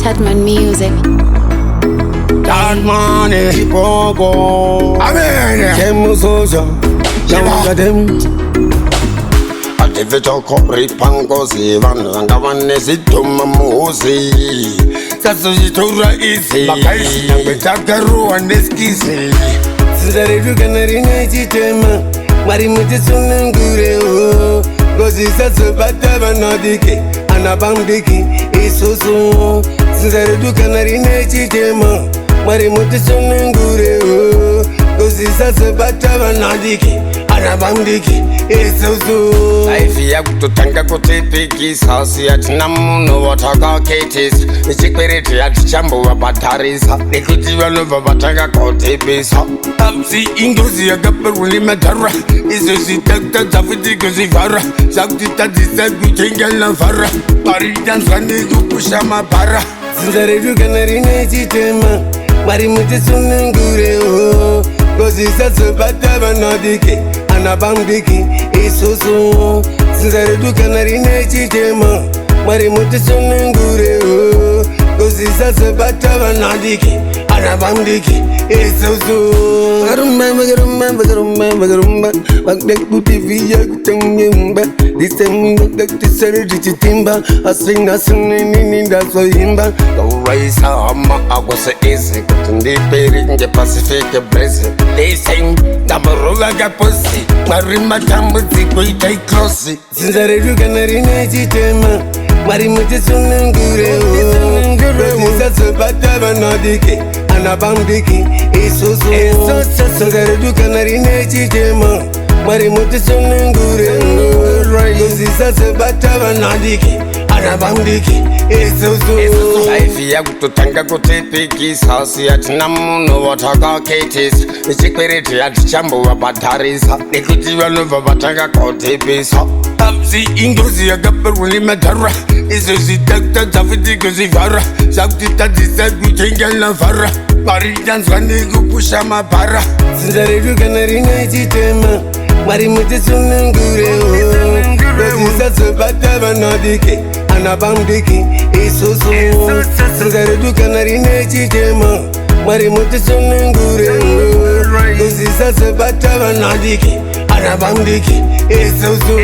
Catman Music. That money, Chipoko. Amen. ChaSauro. Ativitoko ripango zivana ngavane zituma muzi sasujitura isi makaisi nyangwe takaruwa neskisi sinzaretu kanarine chitema mwari muti sunengure o gozi sasubata vanadiki anabamdiki isusu sinzaretu kanarine chitema mwari muti sunengure o gozi sasubata vanadiki anabamdiki isusu life yakutotanga kutipikisa siyatina munhu watakaketisa nechikwereti yatichambowa bhatarisa nekuti vanobva vatanga kutipisa apsi ingozi yakaperwa nemadhara izvo zvitakutadza futi kuzvivhara zvakuti tadzisa kuchengela vhara paritanzwa nekupusha mabhara zinza redu kana rine chitema mwari mutisunungureo ngozvisazobata vanadiki anabamdiki isusu zinza redu kana rine chitema mwari mutisunungureo ngozvisazobata vanadiki anabamdiki isusu garumba vakudekutiviya kutengimba disemudakutiseredichitimba asingasinini ndazoimba kauraisa hama akwase izi kuti ndiperi ngepasifike brezi disem ndamborova kaposi mwari matambudziko itai krosi zinza redu kana rine chitema mwari mutisunungureo ngozvisazobata vanadiki anabamdiki isusu zinza redu kana rine chitema mwari mutisunungureo ngozvisazobata vanadiki anabamdiki isusu life yakutotanga kutipikisa siyatina munhu watakaketisa nechikwereti yatichambowa bhatarisa nekuti vanobva vatanga kutipisa apsi ingozi yakaperwa nemadhara izvo zvitakutadza futi kuzvivhara zvakuti tadzisa kuchengela vhara paritanzwa nekupusha mabhara zinza redu kana rine chitema mwari mutisunungureo ngozvisazobata vanadiki anabamdiki isusu zinza redu kana rine chitema mwari mutisunungureo ngozvisazobata vanadiki anabamdiki isusu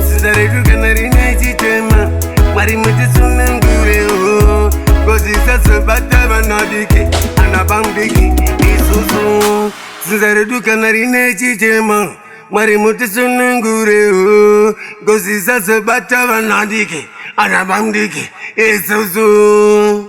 zinza redu kana rine chitema mwari mutisunungureo ngozvisazobata vanadiki anabamdiki isusu zinza redu kana rine chitema mwari mutisunungureo ngozvisazobata vanadiki anabamdiki isusu.